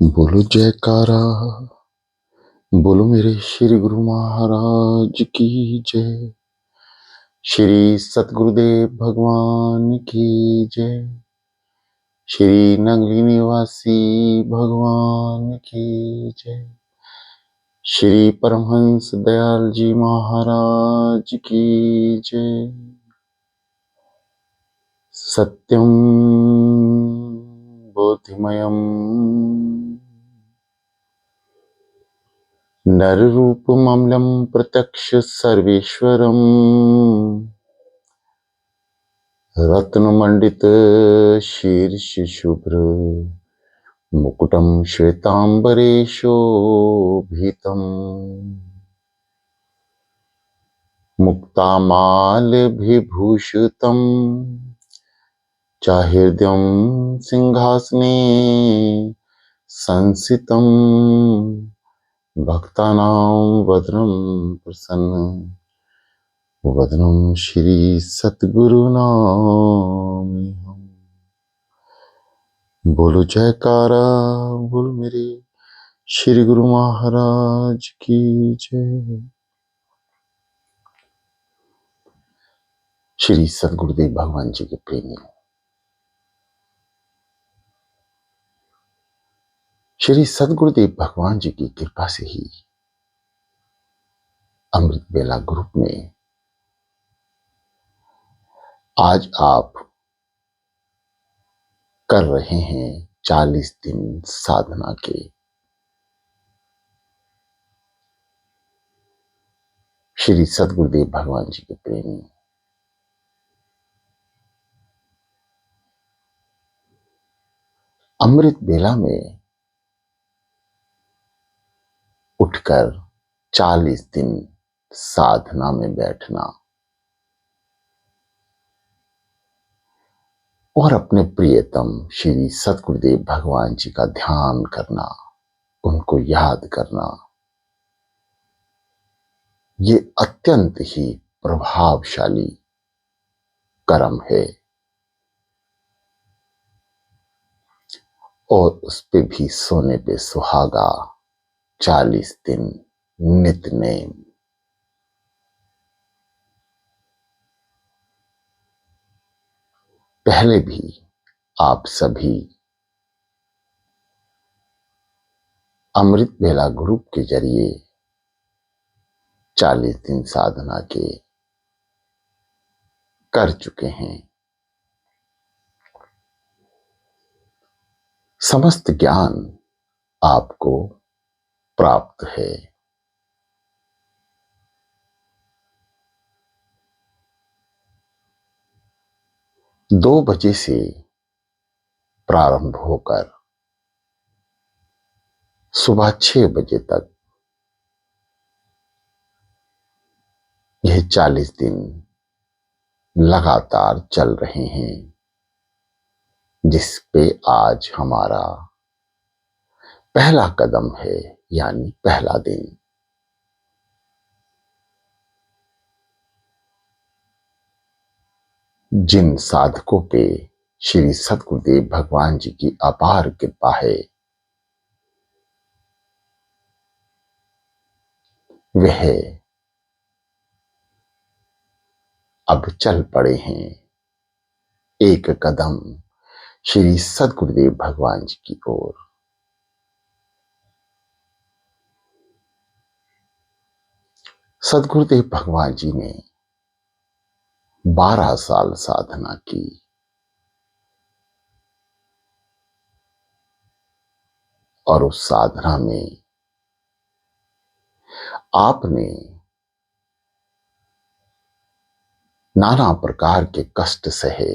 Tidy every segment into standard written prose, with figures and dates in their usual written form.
बोलो जयकारा, बोलो मेरे श्री गुरु महाराज की जय। श्री सतगुरुदेव भगवान की जय। श्री नगरी निवासी भगवान की जय। श्री परमहंस दयाल जी महाराज की जय। सत्यम बोधिमयम् नररूपममलं प्रत्यक्ष सर्वेश्वरम् रत्नमण्डित शीर्ष शुभ्र मुकुटं श्वेतांबरे शोभितम् मुक्तामाल्यविभूषितं चाहृदयं सिंहासने संस्थितम् भक्तानां वदनं प्रसन्न वदनं श्री सतगुरुनाम। बोलो जयकारा, बोलो मेरे श्री गुरु महाराज की जय। श्री सतगुरुदेव भगवान जी के प्रेमियों, श्री सतगुरुदेव भगवान जी की कृपा से ही अमृत बेला ग्रुप में आज आप कर रहे हैं 40 दिन साधना के। श्री सतगुरुदेव भगवान जी के प्रेमी, अमृत बेला में उठकर 40 दिन साधना में बैठना और अपने प्रियतम श्री सतगुरुदेव भगवान जी का ध्यान करना, उनको याद करना, ये अत्यंत ही प्रभावशाली कर्म है और उस पे भी सोने पे सुहागा 40 दिन नित नेम। पहले भी आप सभी अमृत बेला ग्रुप के जरिए 40 दिन साधना के कर चुके हैं। समस्त ज्ञान आपको प्राप्त है। दो बजे से प्रारंभ होकर सुबह 6 बजे तक यह 40 दिन लगातार चल रहे हैं, जिस पे आज हमारा पहला कदम है, यानी पहला दिन। जिन साधकों पे श्री सतगुरुदेव भगवान जी की अपार कृपा है, वह अब चल पड़े हैं एक कदम श्री सतगुरुदेव भगवान जी की ओर। सतगुरुदेव भगवान जी ने 12 साल साधना की और उस साधना में आपने नाना प्रकार के कष्ट सहे,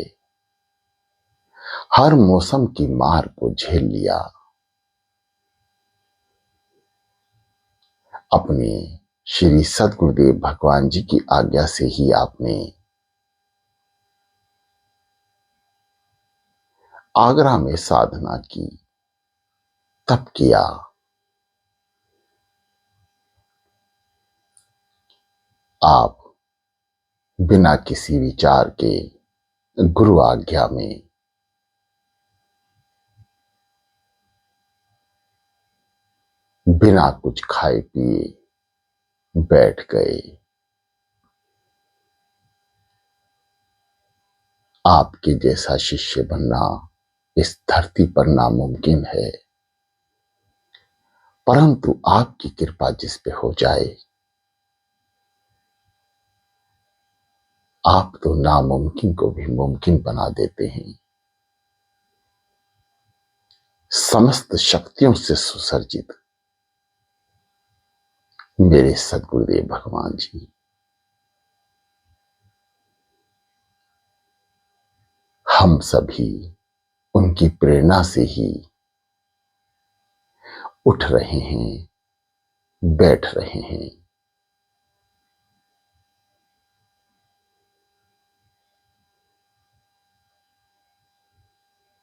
हर मौसम की मार को झेल लिया। अपने श्री सतगुरुदेव भगवान जी की आज्ञा से ही आपने आगरा में साधना की, तप किया। आप बिना किसी विचार के गुरु आज्ञा में बिना कुछ खाए पिए बैठ गए। आपके जैसा शिष्य बनना इस धरती पर नामुमकिन है, परंतु आपकी कृपा जिस पे हो जाए, आप तो नामुमकिन को भी मुमकिन बना देते हैं। समस्त शक्तियों से सुसज्जित मेरे सद्गुरुदेव भगवान जी, हम सभी उनकी प्रेरणा से ही उठ रहे हैं, बैठ रहे हैं।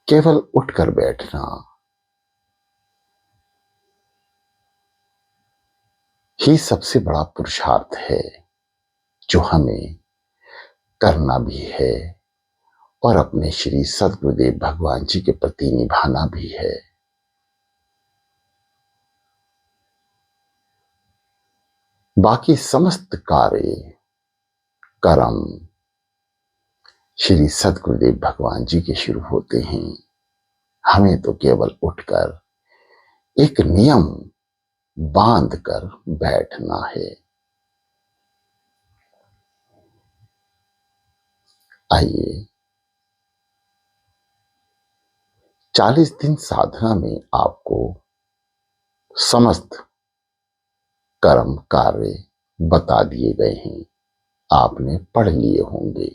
केवल उठकर बैठना ही सबसे बड़ा पुरुषार्थ है, जो हमें करना भी है और अपने श्री सद्गुरुदेव भगवान जी के प्रति निभाना भी है। बाकी समस्त कार्य कर्म श्री सद्गुरुदेव भगवान जी के शुरू होते हैं। हमें तो केवल उठकर एक नियम बांध कर बैठना है। आइए 40 दिन साधना में आपको समस्त कर्म कार्य बता दिए गए हैं, आपने पढ़ लिए होंगे।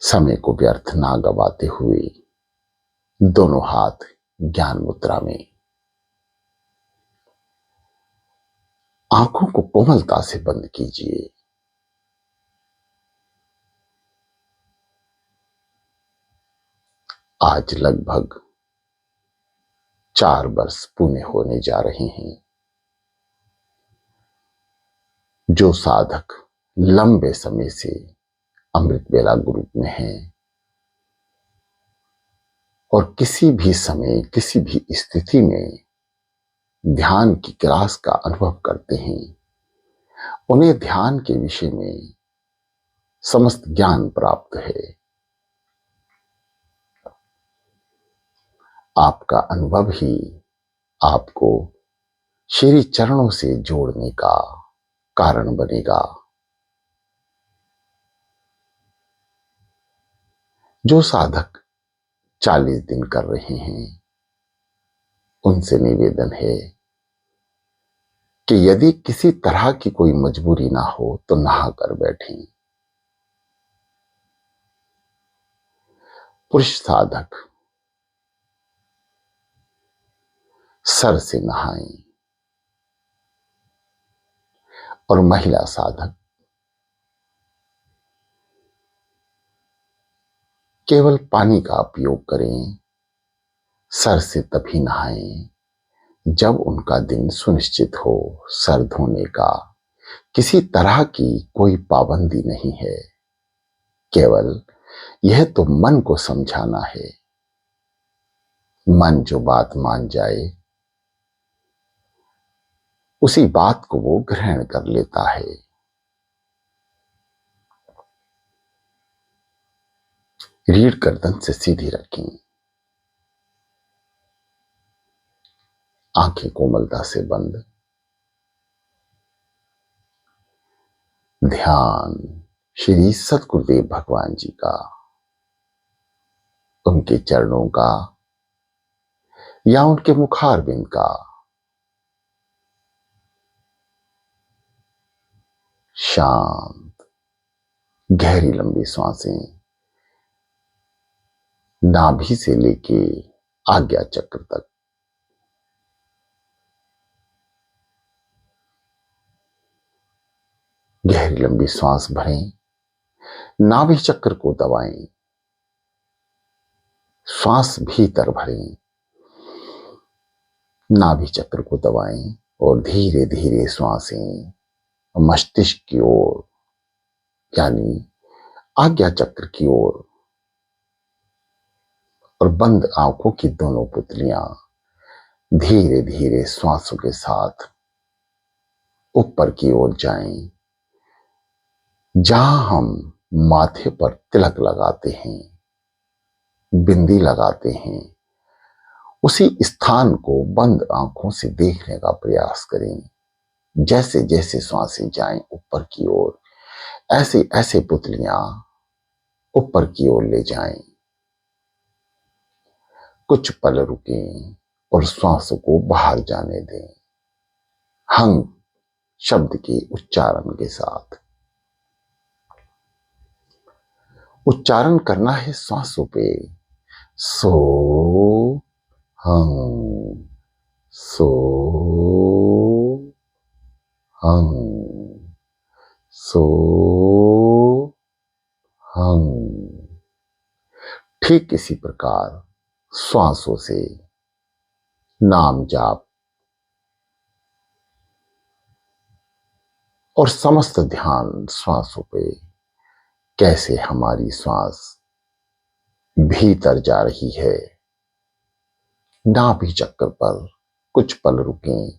समय को व्यर्थ ना गवाते हुए दोनों हाथ ज्ञान मुद्रा में, आंखों को कोमलता से बंद कीजिए। आज लगभग 4 वर्ष पूरे होने जा रहे हैं। जो साधक लंबे समय से अमृत वेला ग्रुप में हैं और किसी भी समय किसी भी स्थिति में ध्यान की क्लास का अनुभव करते हैं, उन्हें ध्यान के विषय में समस्त ज्ञान प्राप्त है। आपका अनुभव ही आपको श्री चरणों से जोड़ने का कारण बनेगा। जो साधक 40 दिन कर रहे हैं, उनसे निवेदन है कि यदि किसी तरह की कोई मजबूरी ना हो तो नहा कर बैठें। पुरुष साधक सर से नहाएं और महिला साधक केवल पानी का उपयोग करें। सर से तभी नहाएं जब उनका दिन सुनिश्चित हो। सर धोने का किसी तरह की कोई पाबंदी नहीं है, केवल यह तो मन को समझाना है। मन जो बात मान जाए उसी बात को वो ग्रहण कर लेता है। रीढ़ गर्दन से सीधी रखें, आंखें कोमलता से बंद। ध्यान श्री सद्गुरुदेव भगवान जी का, उनके चरणों का या उनके मुखारबिंद का। शांत गहरी लंबी सांसें नाभि से लेके आज्ञा चक्र तक। गहरी लंबी सांस भरें, नाभि चक्र को दबाएं, श्वास भीतर भरें, नाभि चक्र को दबाएं और धीरे धीरे श्वासें मस्तिष्क की ओर यानी आज्ञा चक्र की ओर, और बंद आंखों की दोनों पुतलियां धीरे धीरे श्वासों के साथ ऊपर की ओर जाएं, जहां हम माथे पर तिलक लगाते हैं, बिंदी लगाते हैं, उसी स्थान को बंद आंखों से देखने का प्रयास करें। जैसे जैसे सांसें जाएं ऊपर की ओर, ऐसे ऐसे पुतलियां ऊपर की ओर ले जाएं। कुछ पल रुकें और श्वासों को बाहर जाने दें, हंग शब्द के उच्चारण के साथ। उच्चारण करना है श्वासों पे। सो हंग, सो हंग, सो हंग। ठीक इसी प्रकार श्वासों से नाम जाप और समस्त ध्यान श्वासों पे, कैसे हमारी श्वास भीतर जा रही है। नाभि चक्र पर कुछ पल रुकें,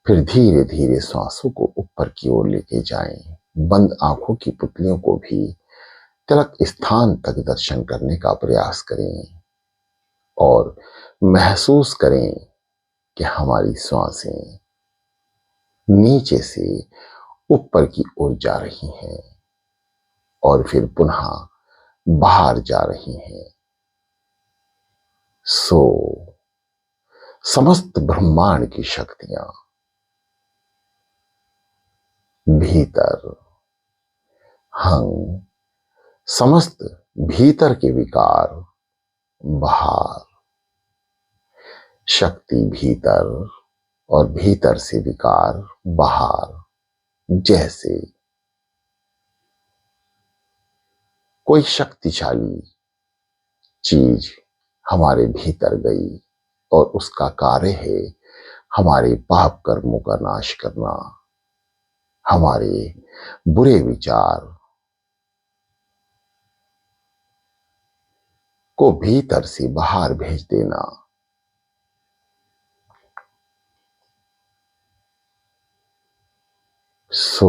फिर धीरे धीरे श्वासों को ऊपर की ओर लेके जाएं। बंद आंखों की पुतलियों को भी तिलक स्थान तक दर्शन करने का प्रयास करें और महसूस करें कि हमारी श्वासें नीचे से ऊपर की ओर जा रही हैं और फिर पुनः बाहर जा रही हैं। सो समस्त ब्रह्मांड की शक्तियां भीतर, हंग समस्त भीतर के विकार बाहर, शक्ति भीतर और भीतर से विकार बाहर। जैसे कोई शक्तिशाली चीज हमारे भीतर गई और उसका कार्य है हमारे पाप कर्मों का नाश करना, हमारे बुरे विचार को भीतर से बाहर भेज देना। सो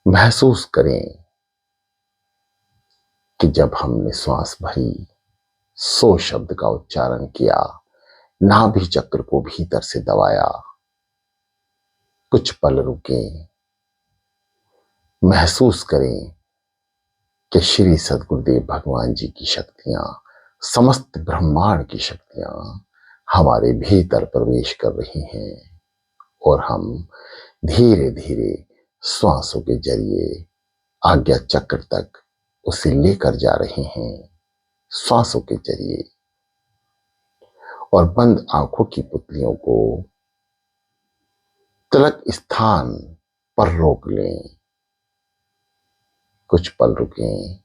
महसूस करें कि जब हमने श्वास भरी, सो शब्द का उच्चारण किया, नाभि चक्र को भीतर से दबाया, कुछ पल रुके, महसूस करें कि श्री सद्गुरुदेव भगवान जी की शक्तियां, समस्त ब्रह्मांड की शक्तियां हमारे भीतर प्रवेश कर रही हैं और हम धीरे धीरे श्वासों के जरिए आज्ञा चक्र तक उसे लेकर जा रहे हैं, श्वासों के जरिए। और बंद आंखों की पुतलियों को तिलक स्थान पर रोक लें, कुछ पल रुकें,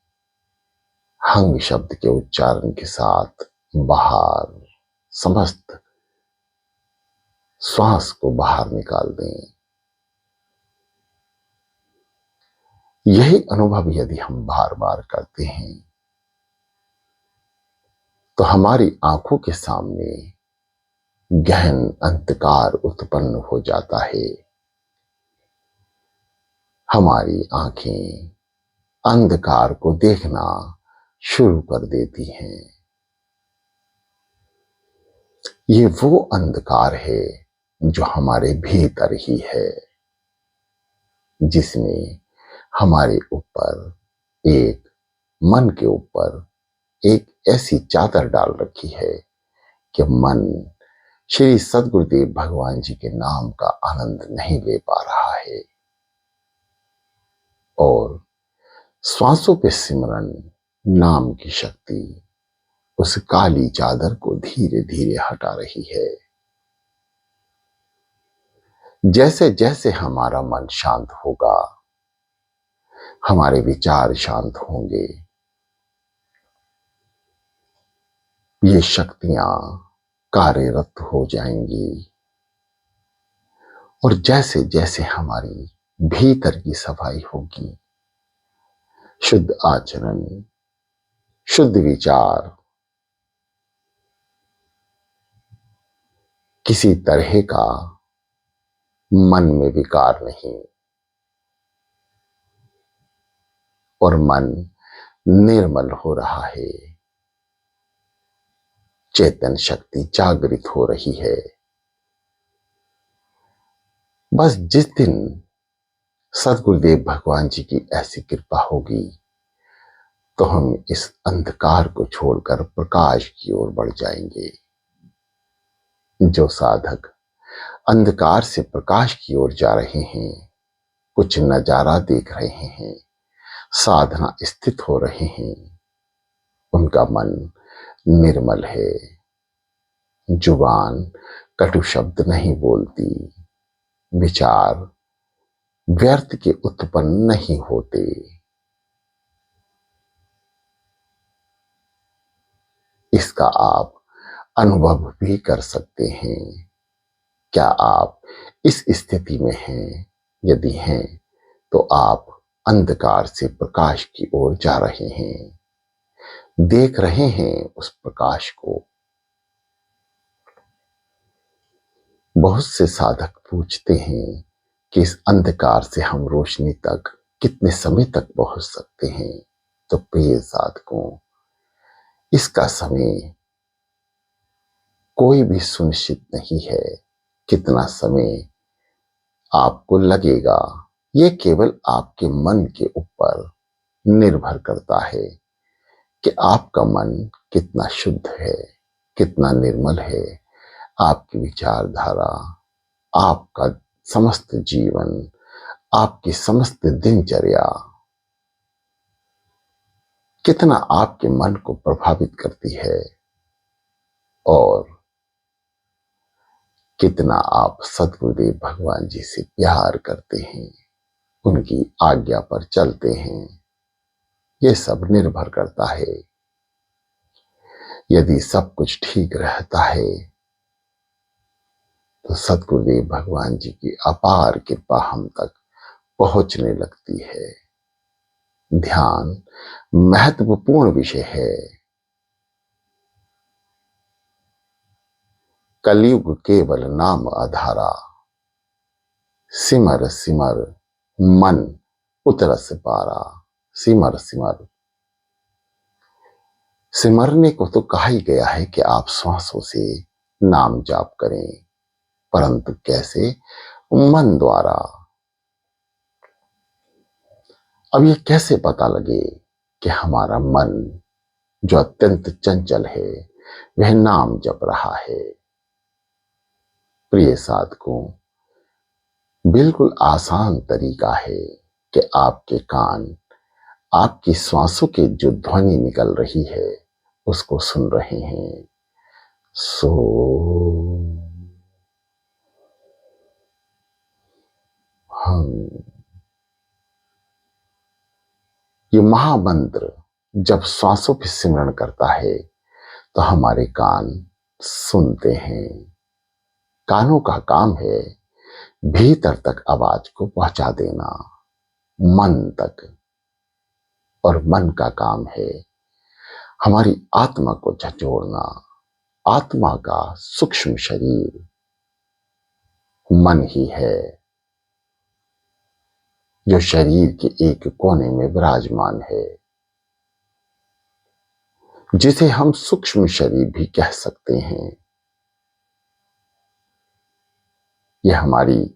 हंग शब्द के उच्चारण के साथ बाहर समस्त श्वास को बाहर निकाल दें। यही अनुभव यदि हम बार बार करते हैं तो हमारी आंखों के सामने गहन अंधकार उत्पन्न हो जाता है। हमारी आंखें अंधकार को देखना शुरू कर देती हैं। ये वो अंधकार है जो हमारे भीतर ही है, जिसमें हमारे ऊपर एक, मन के ऊपर एक ऐसी चादर डाल रखी है कि मन श्री सद्गुरुदेव भगवान जी के नाम का आनंद नहीं ले पा रहा है और श्वासों पे सिमरन नाम की शक्ति उस काली चादर को धीरे धीरे हटा रही है। जैसे जैसे हमारा मन शांत होगा, हमारे विचार शांत होंगे, ये शक्तियां कार्यरत हो जाएंगी और जैसे जैसे हमारी भीतर की सफाई होगी, शुद्ध आचरण, शुद्ध विचार, किसी तरह का मन में विकार नहीं और मन निर्मल हो रहा है, चेतन शक्ति जागृत हो रही है। बस जिस दिन सदगुरुदेव भगवान जी की ऐसी कृपा होगी तो हम इस अंधकार को छोड़कर प्रकाश की ओर बढ़ जाएंगे। जो साधक अंधकार से प्रकाश की ओर जा रहे हैं, कुछ नजारा देख रहे हैं, साधना स्थित हो रहे हैं, उनका मन निर्मल है। जुबान कटु शब्द नहीं बोलती, विचार व्यर्थ के उत्पन्न नहीं होते। इसका आप अनुभव भी कर सकते हैं। क्या आप इस स्थिति में हैं? यदि हैं तो आप अंधकार से प्रकाश की ओर जा रहे हैं, देख रहे हैं उस प्रकाश को। बहुत से साधक पूछते हैं कि इस अंधकार से हम रोशनी तक कितने समय तक पहुंच सकते हैं। तो प्रिय साधकों, इसका समय कोई भी सुनिश्चित नहीं है। कितना समय आपको लगेगा, ये केवल आपके मन के ऊपर निर्भर करता है कि आपका मन कितना शुद्ध है, कितना निर्मल है। आपकी विचारधारा, आपका समस्त जीवन, आपकी समस्त दिनचर्या कितना आपके मन को प्रभावित करती है और कितना आप सद्गुरुदेव भगवान जी से प्यार करते हैं, उनकी आज्ञा पर चलते हैं। ये सब निर्भर करता है। यदि सब कुछ ठीक रहता है तो सद्गुरुदेव भगवान जी की अपार कृपा हम तक पहुंचने लगती है। ध्यान महत्वपूर्ण विषय है। कलयुग केवल नाम आधारा, सिमर सिमर मन उतरस पारा। सिमर सिमर, सिमरने को तो कहा ही गया है कि आप श्वासों से नाम जाप करें, परंतु कैसे? मन द्वारा। अब ये कैसे पता लगे कि हमारा मन जो अत्यंत चंचल है वह नाम जप रहा है? प्रिय साधकों, बिल्कुल आसान तरीका है कि आपके कान आपकी श्वासों की जो ध्वनि निकल रही है उसको सुन रहे हैं। सो हम, ये महामंत्र जब श्वासों पे सिमरण करता है तो हमारे कान सुनते हैं। कानों का काम है भीतर तक आवाज को पहुंचा देना, मन तक। और मन का काम है हमारी आत्मा को झंझोड़ना। आत्मा का सूक्ष्म शरीर मन ही है, जो शरीर के एक कोने में विराजमान है, जिसे हम सूक्ष्म शरीर भी कह सकते हैं। यह हमारी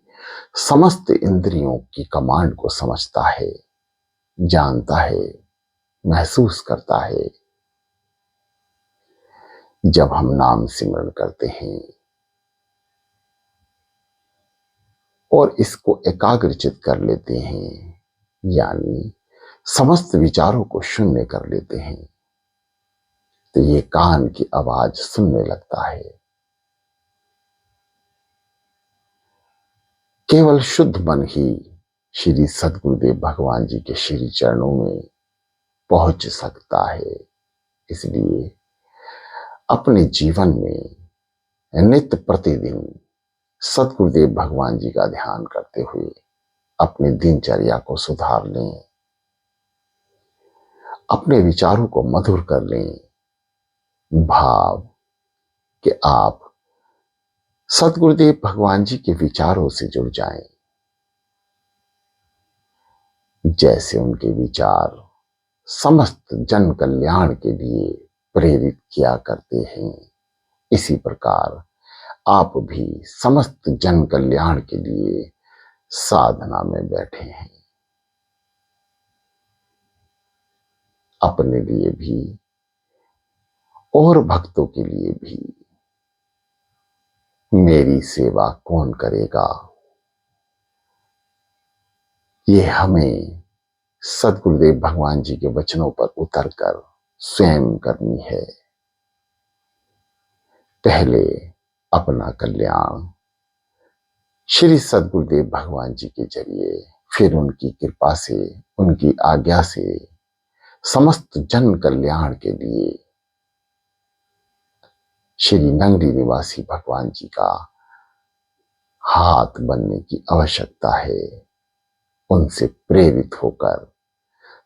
समस्त इंद्रियों की कमांड को समझता है, जानता है, महसूस करता है। जब हम नाम सिमरण करते हैं और इसको एकाग्रचित कर लेते हैं, यानी समस्त विचारों को शून्य कर लेते हैं, तो ये कान की आवाज सुनने लगता है। केवल शुद्ध मन ही श्री सद्गुरुदेव भगवान जी के श्री चरणों में पहुंच सकता है। इसलिए अपने जीवन में नित्य प्रतिदिन सद्गुरुदेव भगवान जी का ध्यान करते हुए अपनी दिनचर्या को सुधार लें, अपने विचारों को मधुर कर लें। भाव कि आप सदगुरुदेव भगवान जी के विचारों से जुड़ जाएं। जैसे उनके विचार समस्त जन कल्याण के लिए प्रेरित किया करते हैं, इसी प्रकार आप भी समस्त जन कल्याण के लिए साधना में बैठे हैं। अपने लिए भी और भक्तों के लिए भी मेरी सेवा कौन करेगा, ये हमें सदगुरुदेव भगवान जी के वचनों पर उतरकर स्वयं करनी है। पहले अपना कल्याण श्री सदगुरुदेव भगवान जी के जरिए, फिर उनकी कृपा से, उनकी आज्ञा से समस्त जन कल्याण के लिए श्री नंगरी निवासी भगवान जी का हाथ बनने की आवश्यकता है। उनसे प्रेरित होकर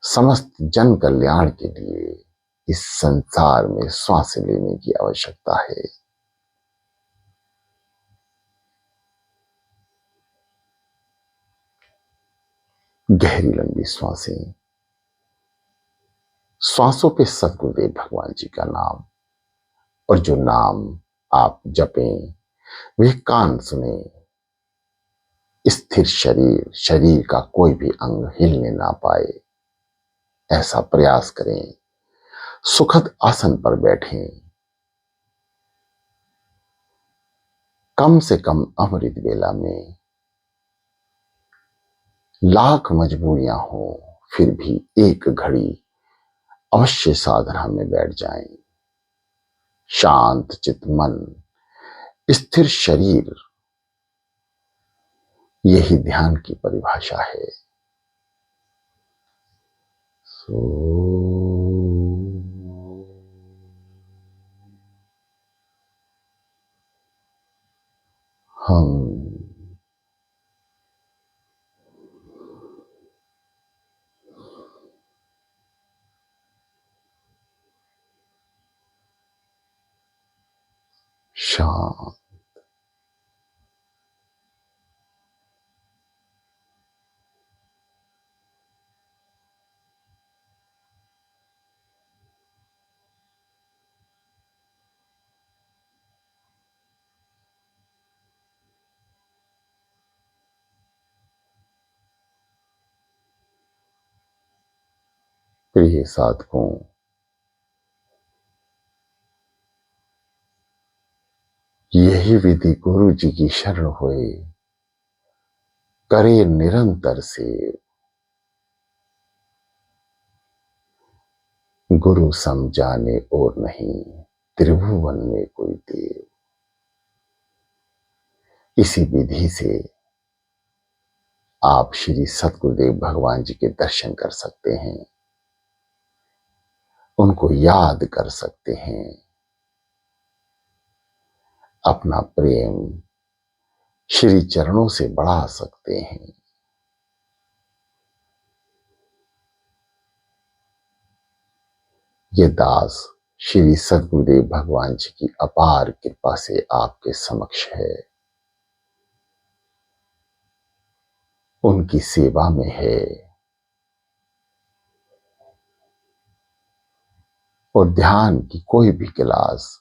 समस्त जन कल्याण के लिए इस संसार में श्वास लेने की आवश्यकता है। गहरी लंबी श्वासें, श्वासों पे सदगुरुदेव भगवान जी का नाम, और जो नाम आप जपें वे कान सुने। स्थिर शरीर, शरीर का कोई भी अंग हिलने ना पाए, ऐसा प्रयास करें। सुखद आसन पर बैठें। कम से कम अमृत वेला में लाख मजबूरियां हो, फिर भी एक घड़ी अवश्य साधना में बैठ जाएं। शांत चित मन, स्थिर शरीर, यही ध्यान की परिभाषा है। सो हम शांत, प्रिय साधकों, यही विधि गुरु जी की शरण होए, करे निरंतर से। गुरु सम जाने और नहीं, त्रिभुवन में कोई देव। इसी विधि से आप श्री सतगुरुदेव भगवान जी के दर्शन कर सकते हैं, उनको याद कर सकते हैं, अपना प्रेम श्री चरणों से बढ़ा सकते हैं। ये दास श्री सतगुरुदेव भगवान जी की अपार कृपा से आपके समक्ष है, उनकी सेवा में है। और ध्यान की कोई भी क्लास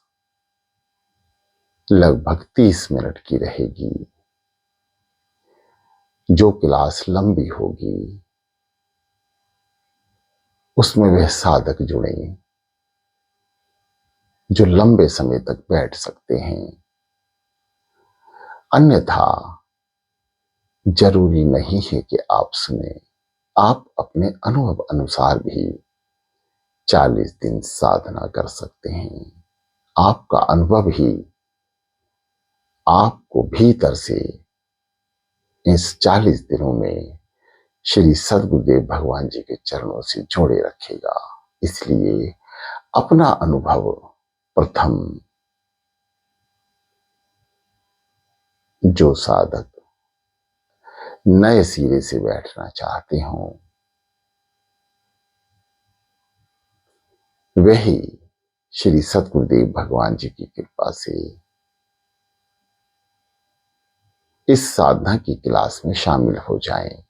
लगभग 30 मिनट की रहेगी। जो क्लास लंबी होगी उसमें वह साधक जुड़ें जो लंबे समय तक बैठ सकते हैं। अन्यथा जरूरी नहीं है कि आप सुने, आप अपने अनुभव अनुसार भी 40 दिन साधना कर सकते हैं। आपका अनुभव ही आपको भीतर से इस 40 दिनों में श्री सदगुरुदेव भगवान जी के चरणों से जोड़े रखेगा। इसलिए अपना अनुभव प्रथम, जो साधक नए सिरे से बैठना चाहते हों वही श्री सतगुरुदेव भगवान जी की कृपा से इस साधना की क्लास में शामिल हो जाएं।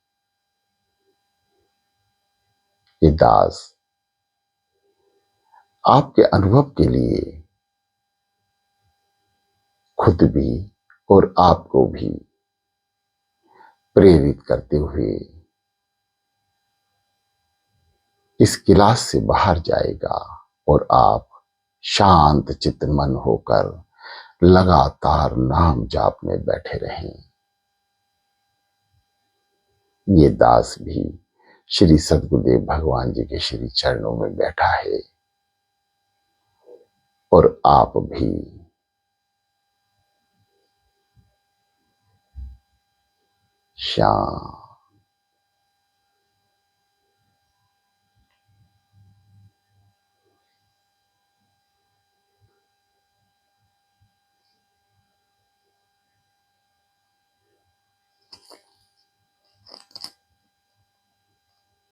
ये दास आपके अनुभव के लिए खुद भी और आपको भी प्रेरित करते हुए इस क्लास से बाहर जाएगा और आप शांत चित्तमन होकर लगातार नाम जाप में बैठे रहें। ये दास भी श्री सद्गुरुदेव भगवान जी के श्री चरणों में बैठा है और आप भी शांत